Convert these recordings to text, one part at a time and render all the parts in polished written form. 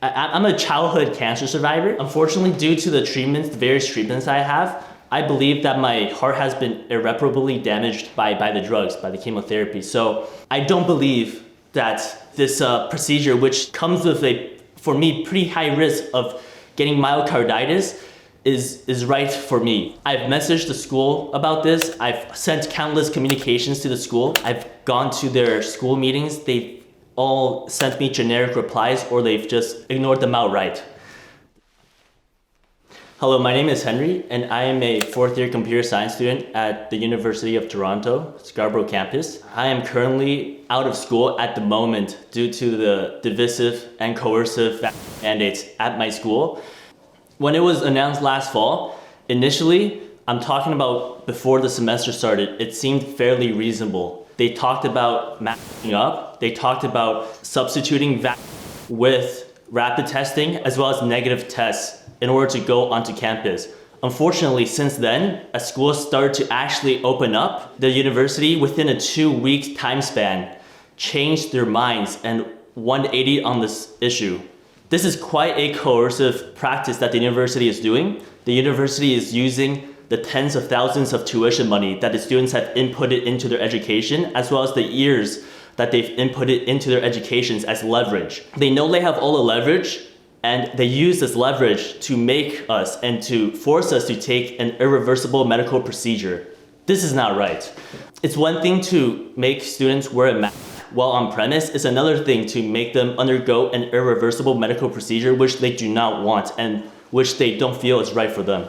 I'm a childhood cancer survivor. Unfortunately, due to the various treatments I have, I believe that my heart has been irreparably damaged by the drugs, by the chemotherapy. So I don't believe that this procedure, which comes with for me, pretty high risk of getting myocarditis, is right for me. I've messaged the school about this. I've sent countless communications to the school. I've gone to their school meetings. They've all sent me generic replies, or they've just ignored them outright. Hello, my name is Henry, and I am a fourth-year computer science student at the University of Toronto, Scarborough campus. I am currently out of school at the moment due to the divisive and coercive mandates at my school. When it was announced last fall, initially, I'm talking about before the semester started, it seemed fairly reasonable. They talked about masking up, they talked about substituting with rapid testing as well as negative tests in order to go onto campus. Unfortunately, since then, as schools started to actually open up, the university within a 2-week time span changed their minds and 180 on this issue. This is quite a coercive practice that the university is doing. The university is using the tens of thousands of tuition money that the students have inputted into their education, as well as the years that they've inputted into their educations as leverage. They know they have all the leverage, and they use this leverage to make us and to force us to take an irreversible medical procedure. This is not right. It's one thing to make students wear a mask while on premise. It's another thing to make them undergo an irreversible medical procedure which they do not want and which they don't feel is right for them.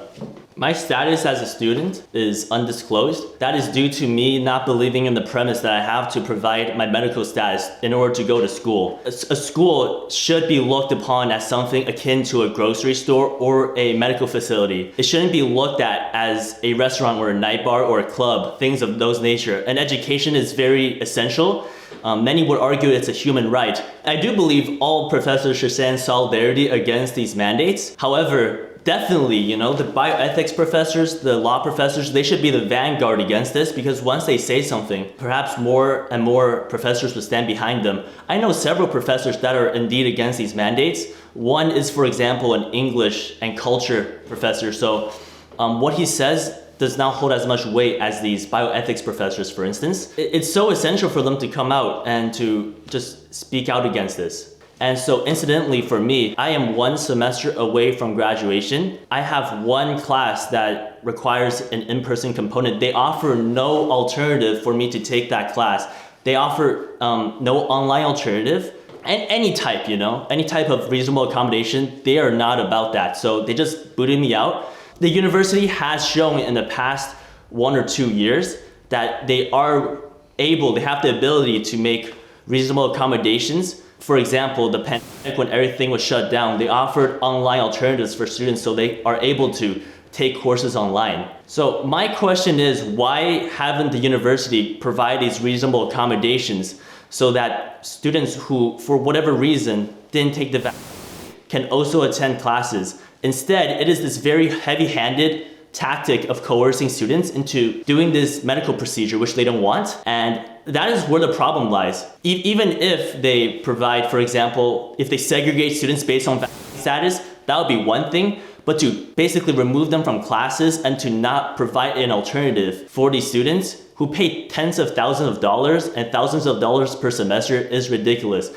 My status as a student is undisclosed. That is due to me not believing in the premise that I have to provide my medical status in order to go to school. A school should be looked upon as something akin to a grocery store or a medical facility. It shouldn't be looked at as a restaurant or a night bar or a club, things of those nature. And education is very essential. Many would argue it's a human right. I do believe all professors should stand solidarity against these mandates. However, definitely, the bioethics professors, the law professors, they should be the vanguard against this, because once they say something, perhaps more and more professors will stand behind them. I know several professors that are indeed against these mandates. One is, for example, an English and culture professor. So what he says does not hold as much weight as these bioethics professors, for instance. It's so essential for them to come out and to just speak out against this. And so incidentally for me, I am 1 semester away from graduation. I have one class that requires an in-person component. They offer no alternative for me to take that class. They offer no online alternative. And any type, any type of reasonable accommodation, they are not about that. So they just booted me out. The university has shown in the past 1 or 2 years that they have the ability to make reasonable accommodations. For example, the pandemic, when everything was shut down, they offered online alternatives for students so they are able to take courses online. So my question is, why haven't the university provide these reasonable accommodations so that students who, for whatever reason, didn't take the vaccine can also attend classes? Instead, it is this very heavy-handed tactic of coercing students into doing this medical procedure which they don't want, and that is where the problem lies. Even if they provide, for example, if they segregate students based on vaccine status, that would be one thing, but to basically remove them from classes and to not provide an alternative for these students who pay tens of thousands of dollars and thousands of dollars per semester is ridiculous.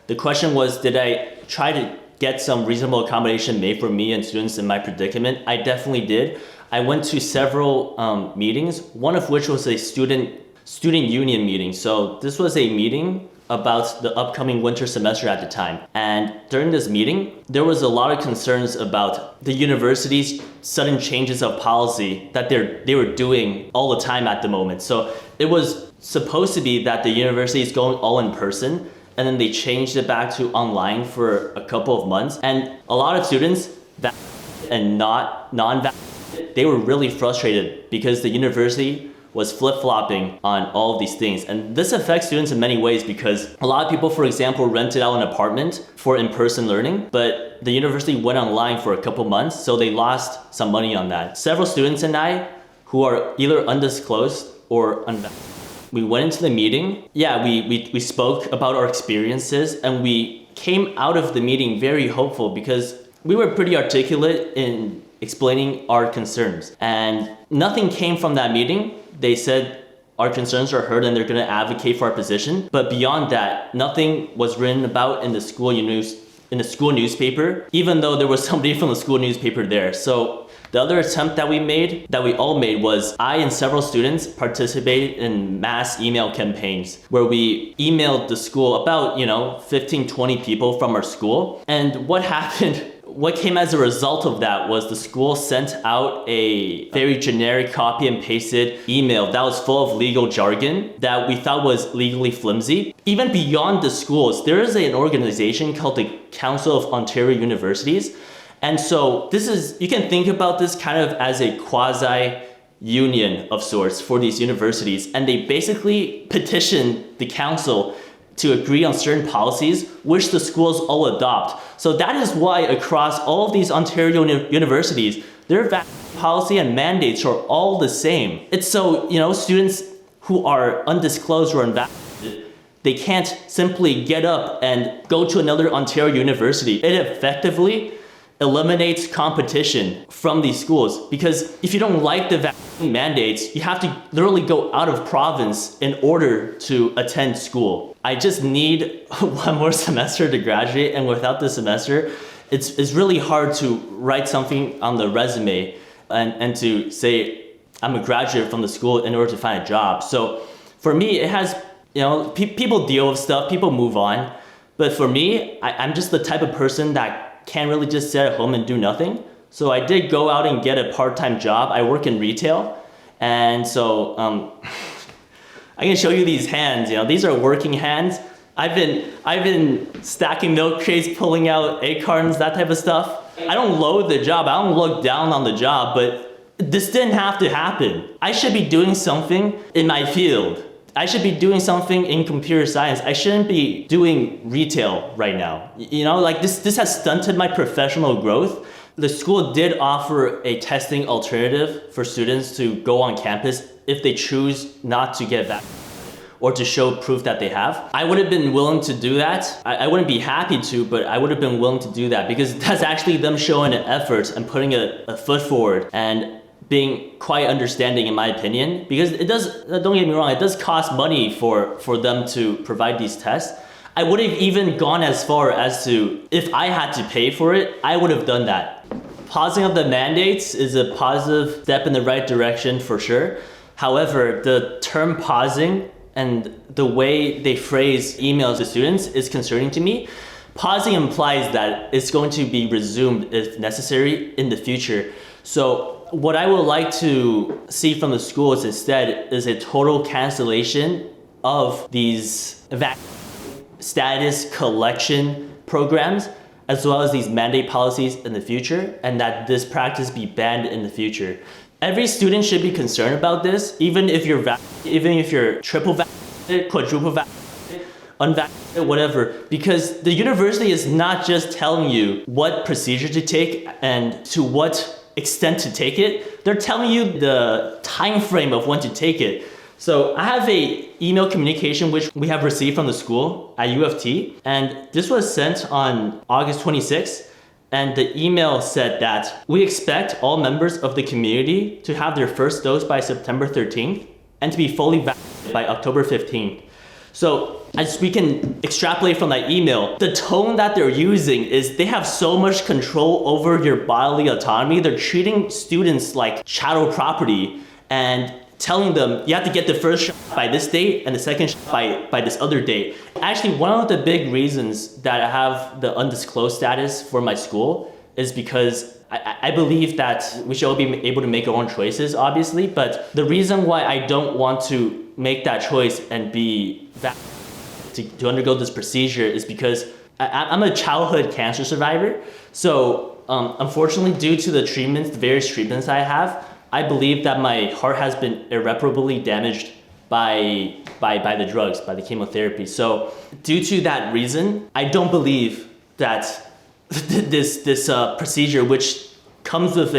The question was, did I try to get some reasonable accommodation made for me and students in my predicament? I definitely did. I went to several meetings, one of which was a student union meeting. So this was a meeting about the upcoming winter semester at the time. And during this meeting, there was a lot of concerns about the university's sudden changes of policy that they were doing all the time at the moment. So it was supposed to be that the university is going all in person, and then they changed it back to online for a couple of months. And a lot of students, and not non-vaccinated, they were really frustrated because the university was flip-flopping on all of these things. And this affects students in many ways because a lot of people, for example, rented out an apartment for in-person learning, but the university went online for a couple months, so they lost some money on that. Several students and I, who are either undisclosed or unvaccinated, we went into the meeting. Yeah, we spoke about our experiences, and we came out of the meeting very hopeful because we were pretty articulate in explaining our concerns. And nothing came from that meeting. They said our concerns are heard and they're going to advocate for our position. But beyond that, nothing was written about in the school newspaper, even though there was somebody from the school newspaper there. So the other attempt that we all made was I and several students participated in mass email campaigns where we emailed the school about, 15, 20 people from our school. And what came as a result of that was the school sent out a very generic copy and pasted email that was full of legal jargon that we thought was legally flimsy. Even beyond the schools, there is an organization called the Council of Ontario Universities. And so you can think about this kind of as a quasi-union of sorts for these universities. And they basically petitioned the council to agree on certain policies, which the schools all adopt. So that is why across all of these Ontario universities, their vaccine policy and mandates are all the same. It's so, students who are undisclosed or unvaccinated, they can't simply get up and go to another Ontario university. It effectively eliminates competition from these schools because if you don't like the vaccine mandates, you have to literally go out of province in order to attend school. I just need one more semester to graduate, and without this semester, it's really hard to write something on the resume and to say I'm a graduate from the school in order to find a job. So for me, it has, people deal with stuff, people move on. But for me, I'm just the type of person that can't really just sit at home and do nothing. So I did go out and get a part-time job. I work in retail. And so I can show you these hands. These are working hands. I've been stacking milk crates, pulling out egg cartons, that type of stuff. I don't loathe the job. I don't look down on the job, but this didn't have to happen. I should be doing something in my field. I should be doing something in computer science. I shouldn't be doing retail right now. This has stunted my professional growth. The school did offer a testing alternative for students to go on campus if they choose not to get vaccinated or to show proof that they have. I would have been willing to do that. I wouldn't be happy to, but I would have been willing to do that because that's actually them showing an effort and putting a foot forward and being quite understanding in my opinion, because it does, don't get me wrong, it does cost money for them to provide these tests. I would have even gone as far as to, if I had to pay for it, I would have done that. Pausing of the mandates is a positive step in the right direction for sure. However, the term pausing and the way they phrase emails to students is concerning to me. Pausing implies that it's going to be resumed if necessary in the future. So what I would like to see from the schools instead is a total cancellation of these status collection programs, as well as these mandate policies in the future, and that this practice be banned in the future. Every student should be concerned about this, even if you're triple vaccinated, quadruple vaccinated, unvaccinated, whatever, because the university is not just telling you what procedure to take and to what extent to take it. They're telling you the time frame of when to take it. So I have a email communication which we have received from the school at U of T, and this was sent on August 26th. And the email said that we expect all members of the community to have their first dose by September 13th and to be fully vaccinated by October 15th. So as we can extrapolate from that email, the tone that they're using is they have so much control over your bodily autonomy. They're treating students like chattel property and telling them you have to get the first shot by this date and the second shot by this other date. Actually, one of the big reasons that I have the undisclosed status for my school is because I believe that we should all be able to make our own choices, obviously, but the reason why I don't want to make that choice and be to undergo this procedure is because I'm a childhood cancer survivor. So unfortunately, due to the various treatments I have, I believe that my heart has been irreparably damaged by the drugs, by the chemotherapy. So due to that reason, I don't believe that this procedure, which comes with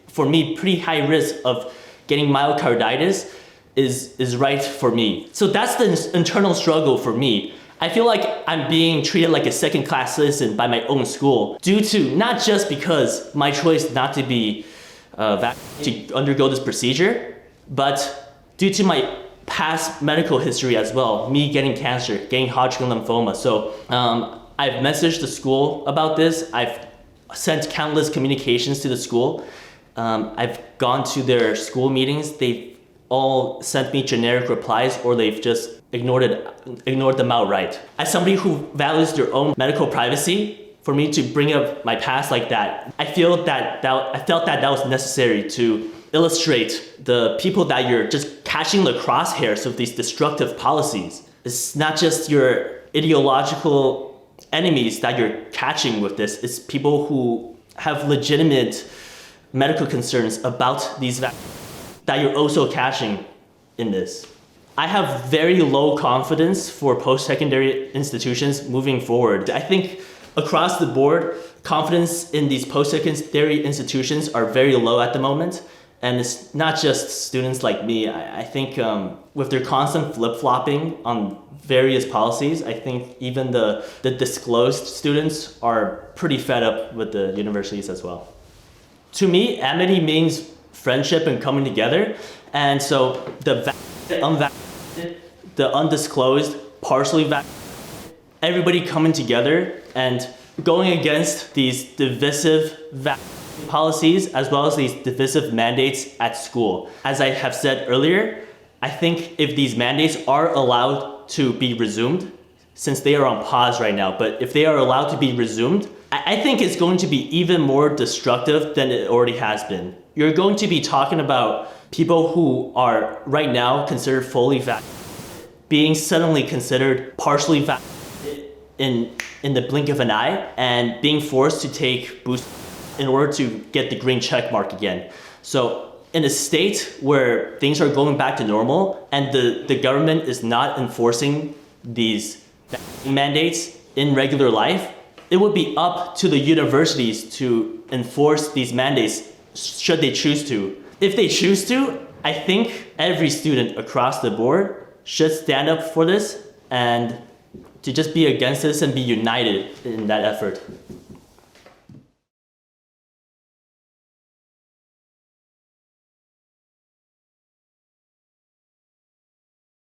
for me, pretty high risk of getting myocarditis, is right for me. So that's the internal struggle for me. I feel like I'm being treated like a second-class citizen by my own school due to not just because my choice not to be to undergo this procedure, but due to my past medical history as well, me getting cancer, getting Hodgkin lymphoma. So I've messaged the school about this. I've sent countless communications to the school. I've gone to their school meetings. They've all sent me generic replies, or they've just ignored them outright. As somebody who values their own medical privacy, for me to bring up my past like that, I felt that was necessary to illustrate the people that you're just catching the crosshairs of these destructive policies. It's not just your ideological enemies that you're catching with this. It's people who have legitimate medical concerns about these vaccines that you're also catching in this. I have very low confidence for post-secondary institutions moving forward. I think across the board, confidence in these post-secondary institutions are very low at the moment. And it's not just students like me. I think with their constant flip-flopping on various policies, I think even the disclosed students are pretty fed up with the universities as well. To me, Amity means friendship and coming together. And so the unvaccinated, the undisclosed, partially vaccinated, everybody coming together and going against these divisive policies as well as these divisive mandates at school. As I have said earlier, I think if these mandates are allowed to be resumed, since they are on pause right now, but if they are allowed to be resumed, I think it's going to be even more destructive than it already has been. You're going to be talking about people who are right now considered fully vaccinated being suddenly considered partially vaccinated in the blink of an eye and being forced to take boosters in order to get the green check mark again. So in a state where things are going back to normal and the government is not enforcing these mandates in regular life, it would be up to the universities to enforce these mandates should they choose to. If they choose to, I think every student across the board should stand up for this and to just be against this and be united in that effort.